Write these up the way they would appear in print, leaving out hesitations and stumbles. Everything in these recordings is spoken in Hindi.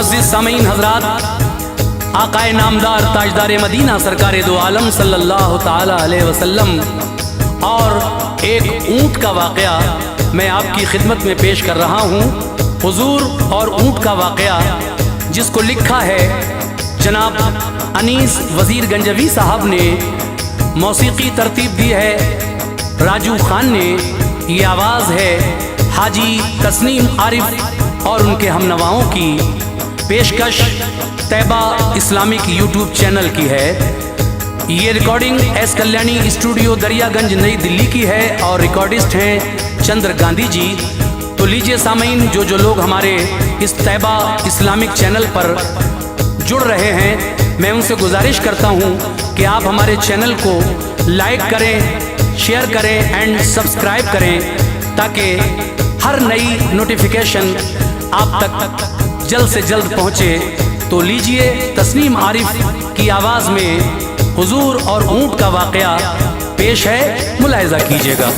मुअज़्ज़िज़ सामीन हज़रात, आक़ाए नामदार ताजदार मदीना सरकार दो आलम सल्लल्लाहु ताला अलैहि वसल्लम और एक ऊँट का वाक़या मैं आपकी खिदमत में पेश कर रहा हूँ। हुजूर और ऊँट का वाक़या जिसको लिखा है जनाब अनीस वज़ीर गंजवी साहब ने, मौसीकी तरतीब दी है राजू खान ने, ये आवाज़ है हाजी तस्नीम आरिफ और उनके हमनवाओं की। पेशकश तैबा इस्लामिक यूट्यूब चैनल की है। ये recording S Kalyani studio Daryaganj नई दिल्ली की है और रिकॉर्डिस्ट हैं चंद्र गांधी जी। तो लीजिए सामीन, जो लोग हमारे इस तैबा इस्लामिक चैनल पर जुड़ रहे हैं, मैं उनसे गुजारिश करता हूं कि आप हमारे चैनल को लाइक करें, शेयर करें एंड सब्सक्राइब करें ताकि हर नई नोटिफिकेशन आप तक जल्द से जल्द पहुंचे। तो लीजिए तस्नीम आरिफ की आवाज़ में हुजूर और ऊँट का वाक़या पेश है, मुलाहिज़ा कीजिएगा।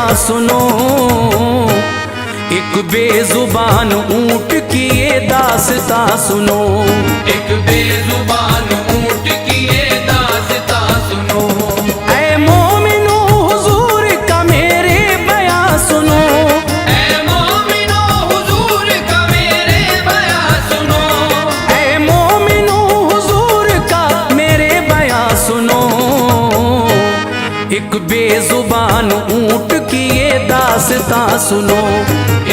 सुनो एक बेजुबान ऊँट की ये दास्तां सुनो, एक बेजुबान ऊँट की ये दास्तां सुनो। ऐ मोमिनो हुजूर का मेरे बयां सुनो, ऐ मोमिनो हुजूर का मेरे बयां सुनो। ऐ मोमिनो हुजूर का मेरे बयां सुनो। एक बेजुबान ऊँट की ये दास्तां सुनो,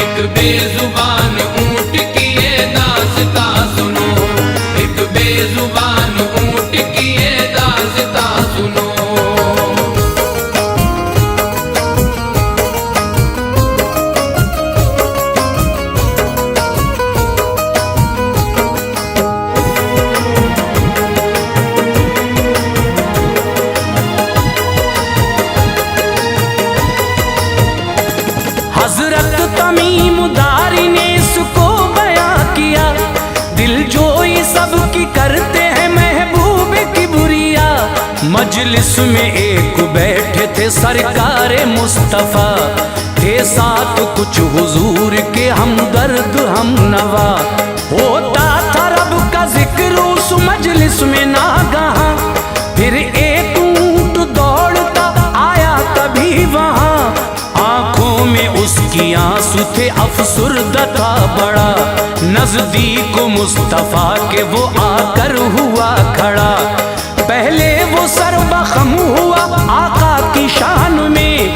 एक बेजुबान ऊँट की ये दास्तां सुनो। एक बेजुबान ऊँट की ये दास्तां सुनो। हजरत तमीम दारी ने इसको बयां किया, दिल जोई सबकी करते हैं महबूब की बुरिया। मजलिस में एक बैठे थे सरकार मुस्तफ़ा, थे साथ कुछ हुजूर के हमदर्द हम नवा। होता था रब का जिक्र उस मजलिस में नागहा, फिर एक ऊँट दौड़ता आया तभी वहाँ। आँखों में उसकी आंसू थे, अफसुर्दा था बड़ा, नजदीक मुस्तफा के वो आकर हुआ खड़ा। पहले वो सर्वखम हुआ आका की शान में,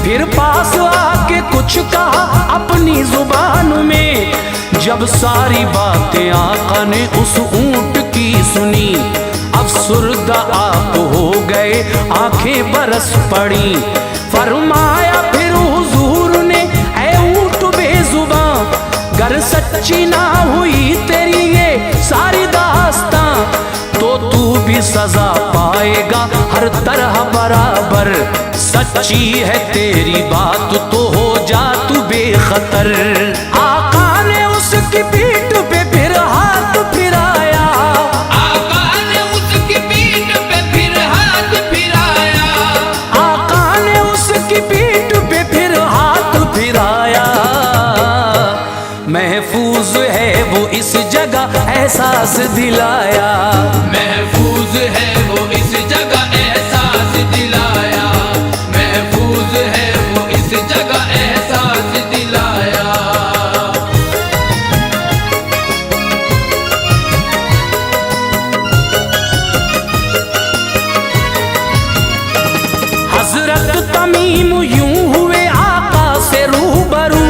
फिर पास आके कुछ कहा अपनी जुबान में। जब सारी बातें आका ने उस ऊँट की सुनी, अफसुर्दा आप हो गए, आंखें बरस पड़ी। फरमाया फिर हुजूर ने, ऐ ऊँट बेजुबां, गर सच्ची ना हुई तेरी ये सारी दास्तां, तो तू भी सजा पाएगा हर तरह बराबर। सच्ची है तेरी बात तो हो जा तू बेखतर। आका ने उसकी पीठ पे फिर हाथ फिराया, आका ने उसकी पीठ पे फिर हाथ फिराया। आका ने उसकी पीठ पे फिर हाथ फिराया। महफूज है वो इस जगह एहसास दिलाया, महफूज है वो इस जगह एहसास दिलाया। महफूज है वो इस जगह एहसास दिलाया। हजरत तमीम यूं हुए आका से रूबरू,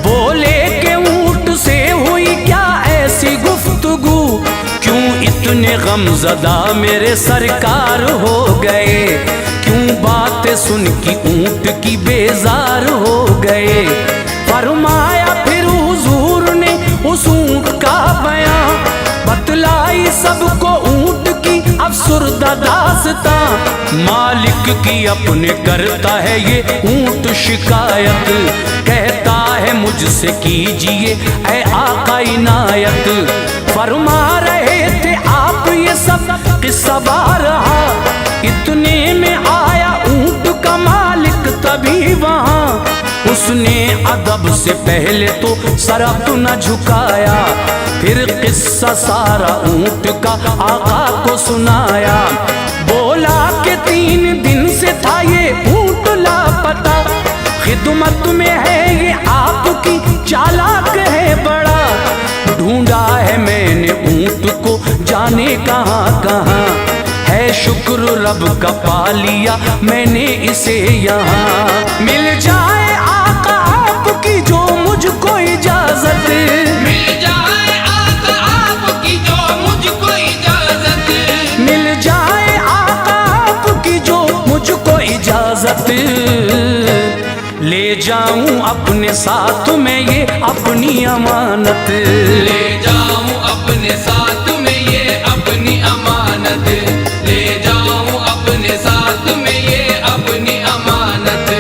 बोले के ऊँट से हुई क्या ऐसी गुफ्तगू, क्यों इतने गमज़दा मेरे सरकार हो गए, क्यों बातें सुन की ऊँट की बेजार हो गए। फरमाया फिर हुजूर ने उस ऊँट का बयां, बतलाई सबको ऊँट की अफसुर्दा दास्ता, मालिक की अपने करता है ये ऊंट शिकायत। कहता है मुझसे कीजिए ऐ आका इनायत। फरमा रहे थे आप ये सब किस्सा बारहा, इतने में आया ऊंट का मालिक तभी वहां। उसने अदब से पहले तो सर न झुकाया, फिर किस्सा सारा ऊंट का आका को सुनाया। बोला कि 3 दिन से था ये ऊंट लापता, खिदमत में है ये आपकी, चालाक है बड़ा। ढूंढा है मैंने ऊंट को जाने कहाँ कहाँ, है शुक्र रब का पा लिया मैंने इसे यहाँ। मिल जाए आका आपकी जो मुझको इजाजत, मिल जाए आका आपकी जो मुझको इजाजत, मिल जाए आका आपकी जो मुझको इजाजत। ले जाऊं अपने साथ में ये अपनी अमानत, ले जाऊं अपने साथ में ये अपनी अमानत, ले जाऊं अपने साथ में ये अपनी अमानत।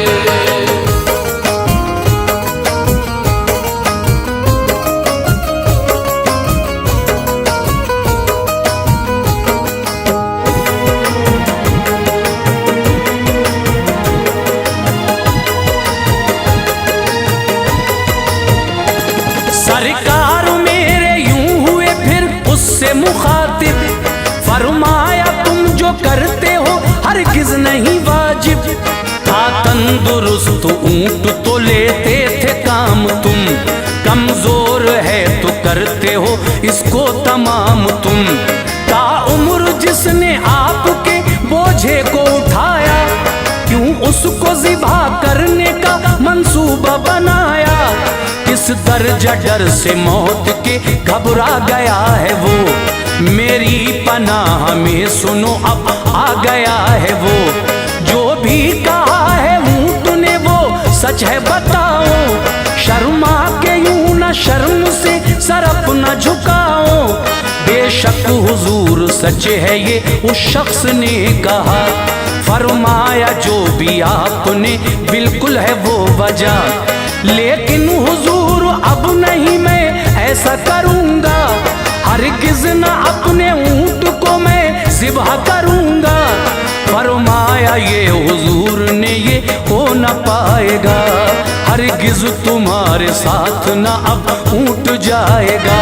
सरकार मेरे यूं हुए फिर उससे मुखातिब, फरमाया तुम जो करते हो हरगिज नहीं वाजिब। था तंदुरुस्त ऊंट तो लेते थे काम तुम, कमजोर है तो करते हो इसको तमाम तुम। ता उम्र जिसने आपके बोझे को उठाया, क्यों उसको ज़िबा करने का मंसूबा बनाया। किस दर्जा डर से मौत के घबरा गया है वो, मेरी पनाह में सुनो अब आ गया है वो। जो भी कहा है ऊंट ने वो सच है बताओ, शर्मा के यूं न शर्म से सर अपना झुकाओ। बेशक हुजूर सच है ये उस शख्स ने कहा, फरमाया जो भी आपने बिल्कुल है वो वजह। लेकिन हुजूर अब नहीं मैं ऐसा करूंगा, हरगिज न अपने ऊंट को मैं ज़िबा करूंगा। फरमाया ये हुजूर ने ये हो न पाएगा, हरगिज तुम्हारे साथ न अब ऊंट जाएगा।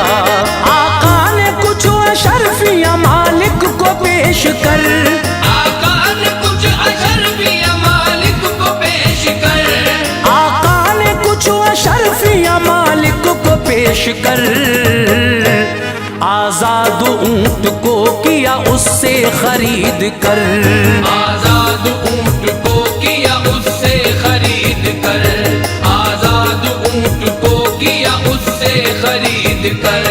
आका ने कुछ अशरफियां मालिक को पेश कर, आका ने कुछ अशरफियां मालिक को पेश कर, आका ने कुछ अशरफियां मालिक को पेश कर। आजाद ऊंट को किया उससे खरीद कर, आजाद ऊंट को किया उससे खरीद कर, आजाद ऊंट को किया उससे खरीद कर।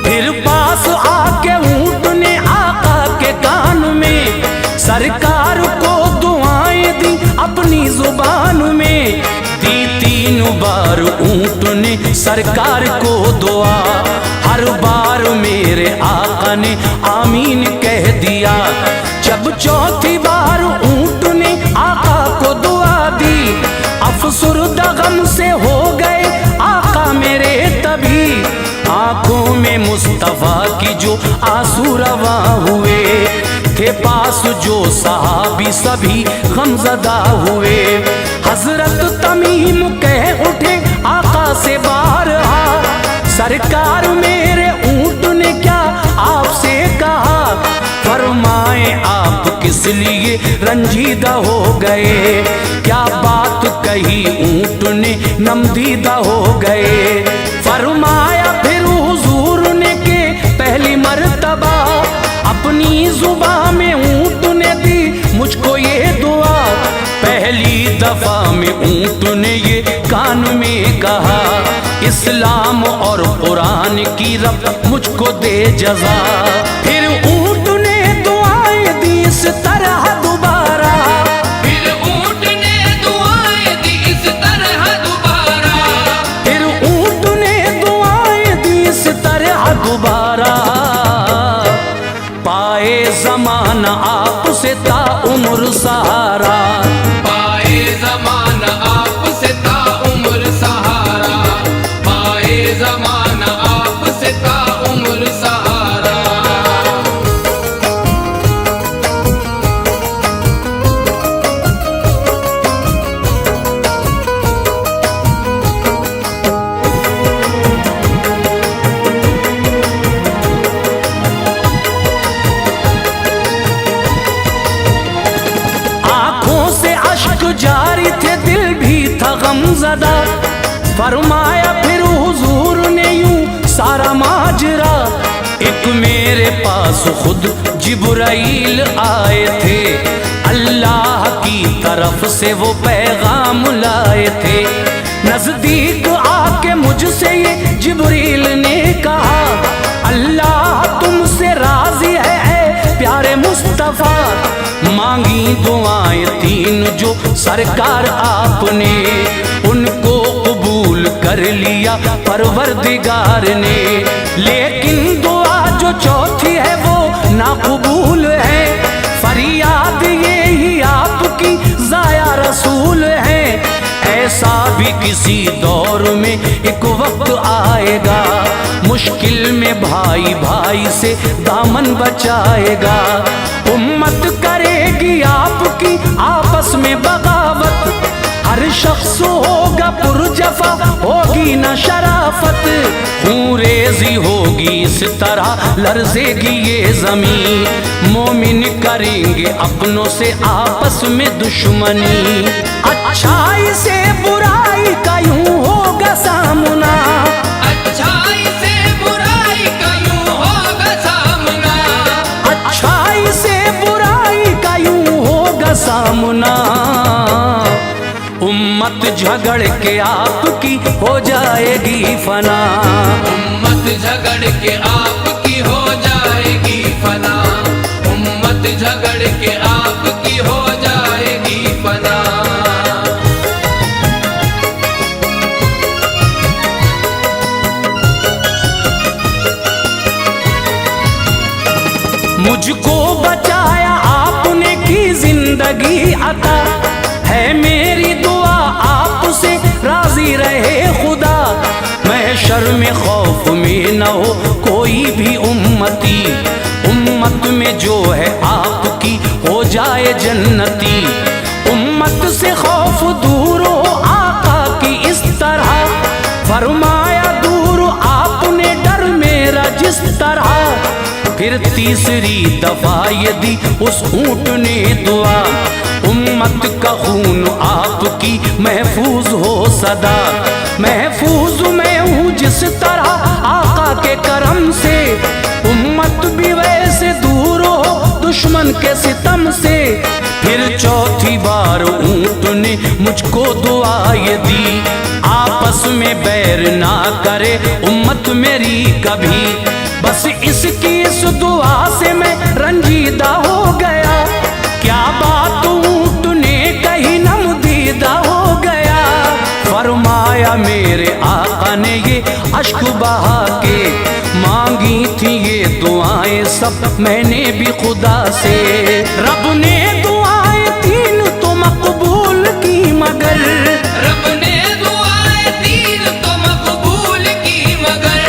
फिर पास आके ऊंट ने आका के कान में सरकार को दुआएं दी अपनी जुबान में। दी 3 बार ऊंट ने सरकार को दुआ, हर बार मेरे आका ने आमीन कह दिया। जब 4थी बार ऊंट ने आका को दुआ दी, अफसुर्दा गम से हो गए आका मेरे तभी। आंखों में मुस्तफा की जो आंसू रवा हुए थे, पास जो सहाबी सभी गमज़दा हुए। हजरत तमीम कह उठे आका से बारहा, सरकार मेरे ऊंट ने क्या आपसे कहा। फरमाए आप किस लिए रंजीदा हो गए, क्या बात कही ऊंट ने नमदीदा हो गए। फरमाया फिर हुजूर ने के पहली मर्तबा अपनी जुबान में ऊंट ने दी मुझको ये दुआ। पहली दफा में ऊंट ने ये कान में कहा, इस्लाम और कुरान की रब मुझको दे जजा। फिर ऊंट ने दुआएं दी इस तरह दोबारा, फिर ऊंट ने दुआएं दी इस तरह उम्र सहारा। पाए ज़माना आपसे ता उम्र सहारा, पाए ज़माना आपसे ता उम्र सहारा। जारी थे दिल भी था गमज़दा, फरमाया फिर हुजूर ने यूं सारा माजरा। एक मेरे पास खुद जिब्राइल आए थे, अल्लाह की तरफ से वो पैगाम लाए थे। नजदीक आके मुझसे ये जिब्रील ने कहा, अल्लाह तुमसे राजी है प्यारे मुस्तफा। मांगी दुआएं तीन जो सरकार आपने, उनको कबूल कर लिया परवरदिगार ने। लेकिन दुआ जो चौथी है वो नाकबूल है, फरियाद ये ही आपकी ज़ाया रसूल है। ऐसा भी किसी दौर में एक वक्त आएगा, मुश्किल में भाई भाई से दामन बचाएगा। उम्मत करेगी आपकी आपस में बगावत, हर शख्स होगा पुरजफा होगी न शराफत। खून रेजी होगी इस तरह लर्जेगी ये जमीन, मोमिन करेंगे अपनों से आपस में दुश्मनी। अच्छाई से बुराई का यूं होगा सामना, अच्छाई से बुराई का यूं होगा सामना, अच्छाई से बुराई का यूं होगा सामना। उम्मत झगड़ के आपकी हो जाएगी फना, उम्मत झगड़ के आपकी हो जाएगी फना, उम्मत झगड़ के आपकी हो जाएगी फना। मुझको बचाया आपने की जिंदगी अता, है मेरी दुआ आपसे राजी रहे खुदा। महशर में खौफ में न हो कोई भी उम्मती, उम्मत में जो है आपकी हो जाए जन्नती। उम्मत से खौफ दूर हो आका की इस तरह, फरमाया दूर आपने डर मेरा जिस तरह। फिर तीसरी दफा यदि उस ऊंट ने दुआ, उम्मत का खून आपकी महफूज हो सदा। महफूज मैं हूँ जिस तरह आका के करम से, उम्मत भी वैसे दूर हो दुश्मन के सितम से। फिर चौथी बार ऊंट ने मुझको दुआ ये दी, आपस में बैर ना करे उम्मत मेरी कभी। बस इसकी इस दुआ से मैं रंजीदा हो गया, क्या बात ऊंट ने कही नमदीदा हो गया। फरमाया मेरे आका ने ये अश्क बहा के, मांगी थी ये दुआएं सब मैंने भी खुदा से। रब ने दुआएं तीन तो मकबूल की मगर, रब ने दुआएं तीन तो मकबूल की मगर,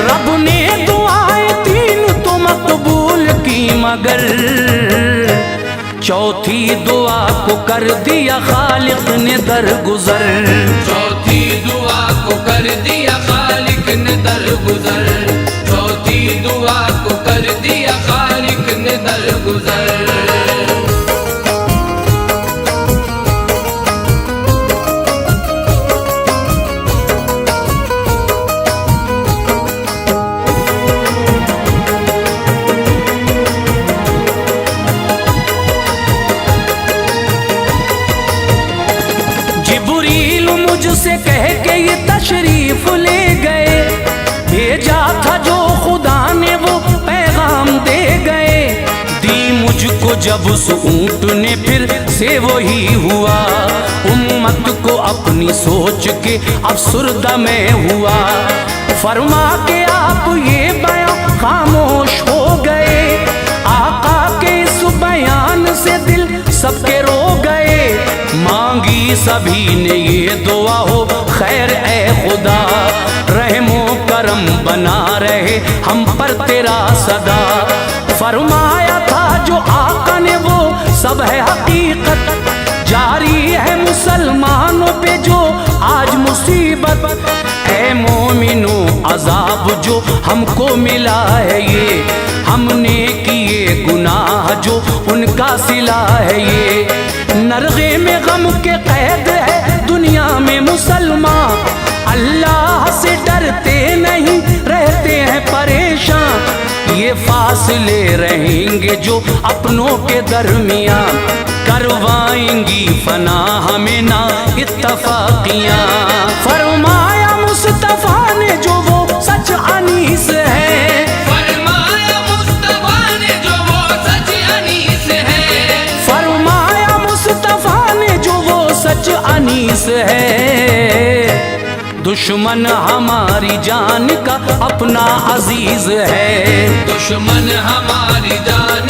रब ने दुआएं तीन तो मकबूल की मगर। चौथी दुआ को कर दिया खालिक ने दरगुजर, चौथी दुआ को कर दिया खालिक ने दरगुजर, चौथी दुआ को कर दिया खालिक ने दरगुजर। मुझसे कह के ये तशरीफ ले गए, भेजा था जो खुदा ने वो पैगाम दे गए। दी मुझको जब उस ऊंट ने फिर से वही हुआ, उम्मत को अपनी सोच के अफसुर्दा में हुआ। फरमा के आप ये बयान खामोश हो गए, आका के इस बयान से दिल सबके रो गए, मांगी सभी ने ये दुआ हो खैर ए खुदा, रहमो करम बना रहे हम पर तेरा सदा। फरमाया था जो आका ने वो सब है हकीकत, जारी है मुसलमानों पे जो आज मुसीबत। ऐ मोमिनो अजाब जो हमको मिला है ये, हमने किए गुनाह जो उनका सिला है ये। नरगे में गम के कैद है दुनिया में मुसलमान, अल्लाह से डरते नहीं रहते हैं परेशान। ये फासले रहेंगे जो अपनों के दरमियान, करवाएंगी फना हमें ना इत्तफाकियां। फरमाया मुस्तफा ने जो वो सच अनीस है, फरमाया मुस्तफा ने जो वो सच अनीस है, फरमाया मुस्तफा ने जो वो सच अनीस है। दुश्मन हमारी जान का अपना अजीज है, दुश्मन हमारी जान